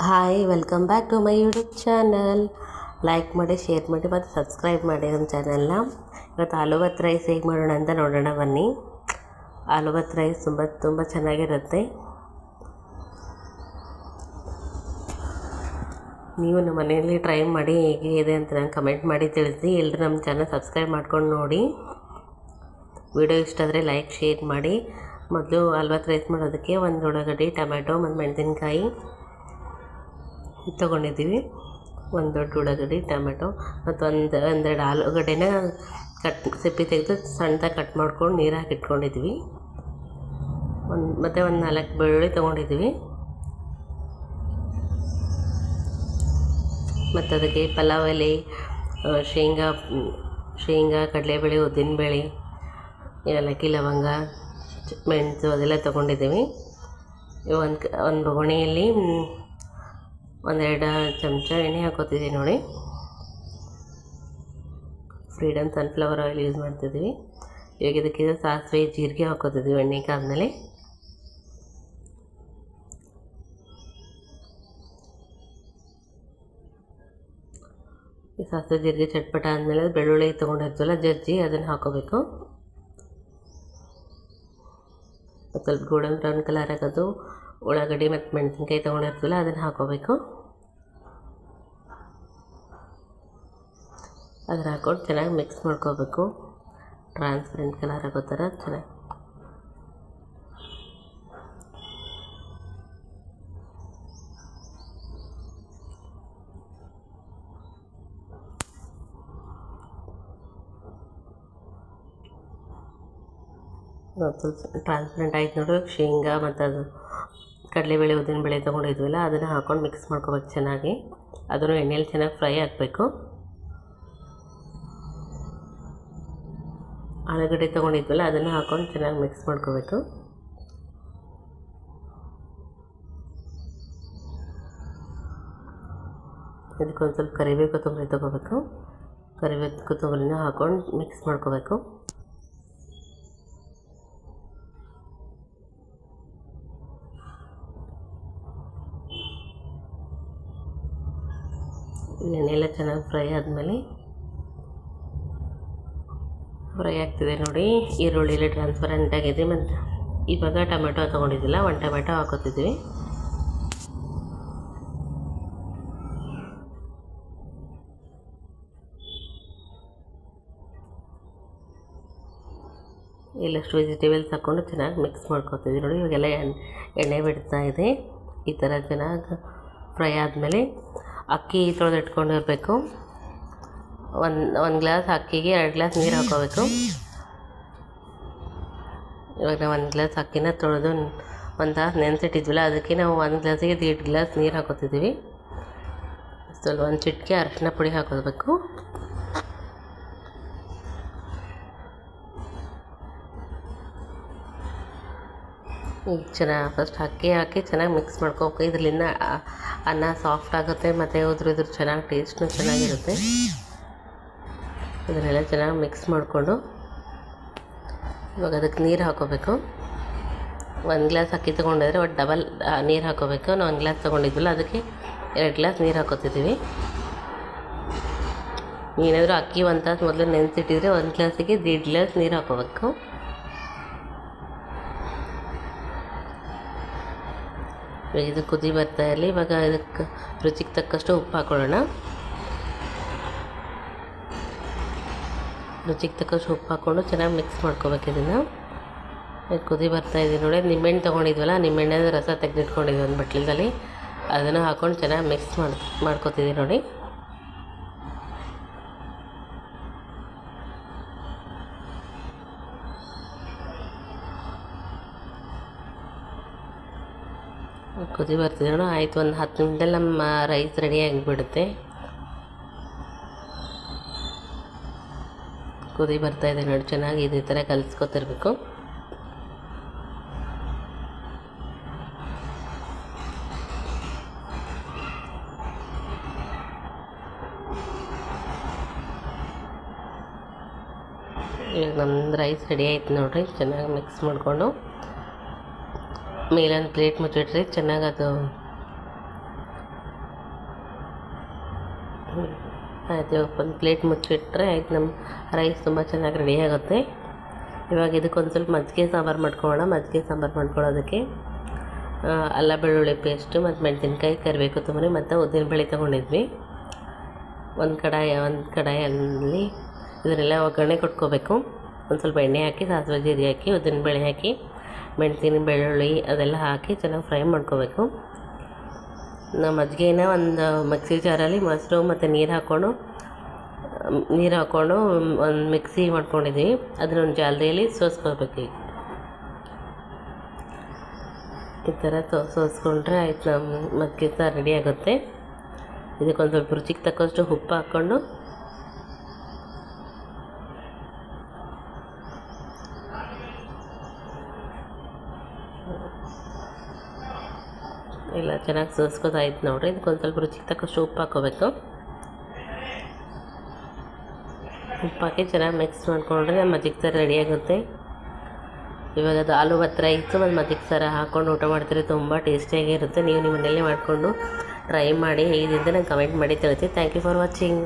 Hi welcome back to my YouTube channel. Like ಮಾಡಿ, share ಮಾಡಿ ಮತ್ತು ಸಬ್ಸ್ಕ್ರೈಬ್ ಮಾಡಿ ನಮ್ಮ ಚಾನಲ್ನ. ಇವತ್ತು ಆಲೂಬತ್ ರೈಸ್ ಹೇಗೆ ಮಾಡೋಣ ಅಂತ ನೋಡೋಣ ಬನ್ನಿ. ಆಲೂಬತ್ ರೈಸ್ ತುಂಬ ಚೆನ್ನಾಗಿರುತ್ತೆ. ನೀವು ನಮ್ಮ ಮನೆಯಲ್ಲಿ ಟ್ರೈ ಮಾಡಿ ಹೇಗೆ ಇದೆ ಅಂತ ನಂಗೆ ಕಮೆಂಟ್ ಮಾಡಿ ತಿಳಿಸಿ. ಎಲ್ಲರೂ ನಮ್ಮ ಚಾನಲ್ ಸಬ್ಸ್ಕ್ರೈಬ್ ಮಾಡ್ಕೊಂಡು ನೋಡಿ. ವಿಡಿಯೋ ಇಷ್ಟ ಆದರೆ ಲೈಕ್, ಶೇರ್ ಮಾಡಿ. ಮೊದಲು ಆಲೂಬತ್ ರೈಸ್ ಮಾಡೋದಕ್ಕೆ ಒಂದು ಉಳ್ಳಾಗಡ್ಡಿ, ಟೊಮೆಟೊ ಮತ್ತು ಮೆಣಸಿನ್ಕಾಯಿ ತೊಗೊಂಡಿದ್ದೀವಿ. ಒಂದು ದೊಡ್ಡ ಉಳ್ಳಾಗಡ್ಡಿ, ಟೊಮೆಟೊ ಮತ್ತು ಒಂದೆರಡು ಆಲೂಗಡ್ಡೆನ ಸಿಪ್ಪೆ ತೆಗೆದು ಸಣ್ಣದಾಗಿ ಕಟ್ ಮಾಡ್ಕೊಂಡು ನೀರು ಹಾಕಿ ಇಟ್ಕೊಂಡಿದ್ವಿ. ಮತ್ತು ಒಂದು 4 ಬೆಳ್ಳುಳ್ಳಿ ತೊಗೊಂಡಿದ್ದೀವಿ. ಮತ್ತು ಅದಕ್ಕೆ ಪಲಾವ್ ಎಲೆ, ಶೇಂಗಾ, ಕಡಲೆಬೇಳೆ, ಉದ್ದಿನಬೇಳೆ, ಏಲಕ್ಕಿ, ಲವಂಗ, ಮೆಣಸು ಅದೆಲ್ಲ ತೊಗೊಂಡಿದ್ದೀವಿ. ಒಂದು ಬೊಗಣೆಯಲ್ಲಿ 1-2 ಚಮಚ ಎಣ್ಣೆ ಹಾಕೋತಿದ್ದೀವಿ ನೋಡಿ. ಫ್ರೀಡಮ್ ಸನ್ಫ್ಲವರ್ ಆಯಿಲ್ ಯೂಸ್ ಮಾಡ್ತಿದ್ದೀವಿ. ಇವಾಗ ಇದಕ್ಕೆ ಸಾಸಿವೆ, ಜೀರಿಗೆ ಹಾಕೋತಿದ್ದೀವಿ ಎಣ್ಣೆಗೆ ಆದಮೇಲೆ. ಈ ಸಾಸಿವೆ ಜೀರಿಗೆ ಚಟ್ಪಟ ಆದಮೇಲೆ ಬೆಳ್ಳುಳ್ಳಿ ತೊಗೊಂಡಿರ್ತೀವಲ್ಲ ಜಜ್ಜಿ ಅದನ್ನು ಹಾಕೋಬೇಕು. ಸ್ವಲ್ಪ ಗೋಲ್ಡನ್ ಬ್ರೌನ್ ಕಲರ್ ಆಗೋದು ಉಳ್ಳಾಗಡ್ಡಿ ಮತ್ತು ಮೆಣಸಿನ್ಕಾಯಿ ತೊಗೊಂಡಿರ್ತೀವಲ್ಲ ಅದನ್ನು ಹಾಕೋಬೇಕು. ಅದನ್ನು ಹಾಕ್ಕೊಂಡು ಚೆನ್ನಾಗಿ ಮಿಕ್ಸ್ ಮಾಡ್ಕೋಬೇಕು. ಟ್ರಾನ್ಸ್ಪರೆಂಟ್ ಕಲರ್ ಆಗೋ ಥರ ಚೆನ್ನಾಗಿ. ಸ್ವಲ್ಪ ಟ್ರಾನ್ಸ್ಪರೆಂಟ್ ಆಯ್ತು ನೋಡಿ. ಶೇಂಗಾ ಮತ್ತು ಅದು ಕಡಲೆಬೇಳೆ, ಉದ್ದಿನಬೇಳೆ ತೊಗೊಂಡಿದ್ವಲ್ಲ ಅದನ್ನು ಹಾಕ್ಕೊಂಡು ಮಿಕ್ಸ್ ಮಾಡ್ಕೋಬೇಕು ಚೆನ್ನಾಗಿ. ಅದನ್ನು ಎಣ್ಣೆಯಲ್ಲಿ ಚೆನ್ನಾಗಿ ಫ್ರೈ ಆಗಬೇಕು. ಆಲೂಗಡ್ಡೆ ತೊಗೊಂಡಿದ್ವಲ್ಲ ಅದನ್ನು ಹಾಕ್ಕೊಂಡು ಚೆನ್ನಾಗಿ ಮಿಕ್ಸ್ ಮಾಡ್ಕೋಬೇಕು. ಇದಕ್ಕೊಂದು ಸ್ವಲ್ಪ ಕರಿಬೇವು, ಕೊತ್ತಂಬರಿ ತೊಗೋಬೇಕು. ಕರಿಬೇವು, ಕೊತ್ತಂಬರಿನ ಹಾಕ್ಕೊಂಡು ಮಿಕ್ಸ್ ಮಾಡ್ಕೋಬೇಕು. ಎಣ್ಣೆಲ್ಲ ಚೆನ್ನಾಗಿ ಫ್ರೈ ಆದಮೇಲೆ ಫ್ರೈ ಆಗ್ತಿದೆ ನೋಡಿ. ಈರುಳ್ಳಿಯಲ್ಲಿ ಟ್ರಾನ್ಸ್ಪರೆಂಟ್ ಆಗಿದೆ. ಮತ್ತು ಇವಾಗ ಟೊಮೆಟೊ ತೊಗೊಂಡಿದ್ದಿಲ್ಲ, 1 ಟೊಮೆಟೊ ಹಾಕೋತಿದ್ವಿ. ಎಲ್ಲಷ್ಟು ವೆಜಿಟೇಬಲ್ಸ್ ಹಾಕ್ಕೊಂಡು ಚೆನ್ನಾಗಿ ಮಿಕ್ಸ್ ಮಾಡ್ಕೊತಿದ್ವಿ ನೋಡಿ. ಇವಾಗೆಲ್ಲ ಎಣ್ಣೆ ಬಿಡ್ತಾ ಇದೆ. ಈ ಥರ ಚೆನ್ನಾಗಿ ಫ್ರೈ ಆದಮೇಲೆ ಅಕ್ಕಿ ತೊಳೆದಿಟ್ಕೊಂಡಿರಬೇಕು. ಒಂದು ಗ್ಲಾಸ್ ಅಕ್ಕಿಗೆ 2 ಗ್ಲಾಸ್ ನೀರು ಹಾಕೋಬೇಕು. ಇವಾಗ ನಾವು 1 ಗ್ಲಾಸ್ ಅಕ್ಕಿನ ತೊಳೆದು ಒಂದು ತಾಸು ನೆನೆಸಿಟ್ಟಿದ್ವಲ್ಲ ಅದಕ್ಕೆ ನಾವು 1 ಗ್ಲಾಸಿಗೆ 1.5 ಗ್ಲಾಸ್ ನೀರು ಹಾಕೋತಿದ್ದೀವಿ. ಸ್ವಲ್ಪ ಒಂದು ಚಿಟಿಕೆ ಅರಿಶಿನ ಪುಡಿ ಹಾಕೋಬೇಕು. ಈಗ ಚೆನ್ನಾಗಿ ಫಸ್ಟ್ ಅಕ್ಕಿ ಹಾಕಿ ಚೆನ್ನಾಗಿ ಮಿಕ್ಸ್ ಮಾಡ್ಕೋಬೇಕು. ಇದರಿಂದ ಅನ್ನ ಸಾಫ್ಟ್ ಆಗುತ್ತೆ ಮತ್ತು ಉದ್ರ ಚೆನ್ನಾಗಿ ಟೇಸ್ಟ್ನೂ ಚೆನ್ನಾಗಿರುತ್ತೆ. ಇದನ್ನೆಲ್ಲ ಚೆನ್ನಾಗಿ ಮಿಕ್ಸ್ ಮಾಡಿಕೊಂಡು ಇವಾಗ ಅದಕ್ಕೆ ನೀರು ಹಾಕೋಬೇಕು. 1 ಗ್ಲಾಸ್ ಅಕ್ಕಿ ತೊಗೊಂಡಿದ್ರೆ ಒಟ್ಟು ಡಬಲ್ ನೀರು ಹಾಕೋಬೇಕು. ನಾವು 1 ಗ್ಲಾಸ್ ತೊಗೊಂಡಿದ್ವಲ್ಲ ಅದಕ್ಕೆ 2 ಗ್ಲಾಸ್ ನೀರು ಹಾಕೋತಿದ್ದೀವಿ. ಏನಾದರೂ ಅಕ್ಕಿ 1 ತಾಸು ಮೊದಲು ನೆನೆಸಿಟ್ಟಿದ್ರೆ 1 ಗ್ಲಾಸಿಗೆ 1.5 ಗ್ಲಾಸ್ ನೀರು ಹಾಕೋಬೇಕು. ಇದು ಕುದಿ ಬರ್ತಾ ಇರಲಿ. ಇವಾಗ ಇದಕ್ಕೆ ರುಚಿಗೆ ತಕ್ಕಷ್ಟು ಉಪ್ಪು ಹಾಕೊಳ್ಳೋಣ. ರುಚಿಗೆ ತಕ್ಕಷ್ಟು ಉಪ್ಪು ಹಾಕ್ಕೊಂಡು ಚೆನ್ನಾಗಿ ಮಿಕ್ಸ್ ಮಾಡ್ಕೋಬೇಕು. ಇದನ್ನು ಕುದಿ ಬರ್ತಾಯಿದೆ ನೋಡಿ. ನಿಂಬೆಹಣ್ಣು ತೊಗೊಂಡಿದ್ವಲ್ಲ, ನಿಂಬೆಹಣ್ಣದ ರಸ ತೆಗೆದಿಟ್ಕೊಂಡಿದ್ವಿ ಒಂದು ಬಟ್ಲಲ್ಲಿ. ಅದನ್ನು ಹಾಕ್ಕೊಂಡು ಚೆನ್ನಾಗಿ ಮಿಕ್ಸ್ ಮಾಡ್ಕೋತಿದ್ದೀವಿ ನೋಡಿ. ಕುದಿ ಬರ್ತಿದೆ ನೋಡಿ. ಆಯಿತು, ಒಂದು 10 ನಿಮಿಷದಲ್ಲಿ ನಮ್ಮ ರೈಸ್ ರೆಡಿ ಆಗಿಬಿಡುತ್ತೆ. ಕುದಿ ಬರ್ತಾಯಿದೆ ನೋಡಿ. ಚೆನ್ನಾಗಿ ಇದೇ ಥರ ಕಲಿಸ್ಕೊತಿರ್ಬೇಕು. ಇವಾಗ ನಮ್ಮದು ರೈಸ್ ರೆಡಿ ಆಯ್ತು ನೋಡಿರಿ. ಚೆನ್ನಾಗಿ ಮಿಕ್ಸ್ ಮಾಡಿಕೊಂಡು ಮೇಲೊಂದು ಪ್ಲೇಟ್ ಮುಚ್ಚಿಟ್ರಿ ಚೆನ್ನಾಗಿ ಅದು ಆಯಿತು. ಇವಾಗ ಒಂದು ಪ್ಲೇಟ್ ಮುಚ್ಚಿಟ್ರೆ ಆಯ್ತು, ನಮ್ಮ ರೈಸ್ ತುಂಬ ಚೆನ್ನಾಗಿ ರೆಡಿ ಆಗುತ್ತೆ. ಇವಾಗ ಇದಕ್ಕೊಂದು ಸ್ವಲ್ಪ ಮಜ್ಜಿಗೆ ಸಾಂಬಾರು ಮಾಡ್ಕೊಳ್ಳೋಣ. ಮಜ್ಜಿಗೆ ಸಾಂಬಾರು ಮಾಡ್ಕೊಳ್ಳೋದಕ್ಕೆ ಅಲ್ಲ ಬೆಳ್ಳುಳ್ಳಿ ಪೇಸ್ಟು ಮತ್ತು ಮೆಣಸಿನ್ಕಾಯಿ, ಕರಿಬೇವು, ಕೊತ್ತಂಬರಿ ಮತ್ತು ಉದ್ದಿನಬೇಳೆ ತೊಗೊಂಡಿದ್ವಿ. ಒಂದು ಕಡಾಯಲ್ಲಿ ಇದನ್ನೆಲ್ಲ ಒಗ್ಗರಣೆ ಕೊಟ್ಕೋಬೇಕು. ಒಂದು ಸ್ವಲ್ಪ ಎಣ್ಣೆ ಹಾಕಿ, ಸಾಸಿವೆ ಜೀರಿಗೆ ಹಾಕಿ, ಉದ್ದಿನಬೇಳೆ ಹಾಕಿ, ಮೆಣಸಿನ ಬೆಳ್ಳುಳ್ಳಿ ಅದೆಲ್ಲ ಹಾಕಿ ಚೆನ್ನಾಗಿ ಫ್ರೈ ಮಾಡ್ಕೋಬೇಕು. ನಾವು ಮಜ್ಜಿಗೆನ ಒಂದು ಮಿಕ್ಸಿ ಜಾರಲ್ಲಿ ಮೊಸರು ಮತ್ತು ನೀರು ಹಾಕ್ಕೊಂಡು ಒಂದು ಮಿಕ್ಸಿ ಮಾಡ್ಕೊಂಡಿದ್ದೀವಿ. ಅದನ್ನ ಒಂದು ಜಾಲರಿಯಲ್ಲಿ ಸೋಸ್ಕೋಬೇಕು. ಈ ಥರ ಸೋಸ್ಕೊಂಡ್ರೆ ಆಯ್ತು, ನಮ್ಮ ಮಜ್ಜಿಗೆ ಸಾರು ರೆಡಿ ಆಗುತ್ತೆ. ಇದಕ್ಕೊಂದು ಸ್ವಲ್ಪ ರುಚಿಗೆ ತಕ್ಕಷ್ಟು ಉಪ್ಪು ಹಾಕ್ಕೊಂಡು ಎಲ್ಲ ಚೆನ್ನಾಗಿ ಸೋಸ್ಕೋದಾಯ್ತು ನೋಡಿರಿ. ಇದಕ್ಕೊಂದು ಸ್ವಲ್ಪ ರುಚಿಗೆ ತಕ್ಕಷ್ಟು ಉಪ್ಪು ಹಾಕ್ಕೋಬೇಕು. ಉಪ್ಪು ಹಾಕಿ ಚೆನ್ನಾಗಿ ಮಿಕ್ಸ್ ಮಾಡಿಕೊಂಡ್ರೆ ನಮ್ಮ ಮಜ್ಜಿಗೆ ಸಾರು ರೆಡಿ ಆಗುತ್ತೆ. ಇವಾಗ ಅದು ಆಲೂ ಮತ್ತು ರೈಸು ಮತ್ತು ಮಜ್ಜಿಗೆ ಸಾರು ಹಾಕ್ಕೊಂಡು ಊಟ ಮಾಡ್ತೀರಿ, ತುಂಬ ಟೇಸ್ಟಿಯಾಗಿರುತ್ತೆ. ನೀವು ನಿಮ್ಮ ಮನೆಯಲ್ಲೇ ಮಾಡಿಕೊಂಡು ಟ್ರೈ ಮಾಡಿ, ಹೇಗಿದ್ದಂತೆ ನಂಗೆ ಕಮೆಂಟ್ ಮಾಡಿ ತಿಳಿಸಿ. Thank you for watching.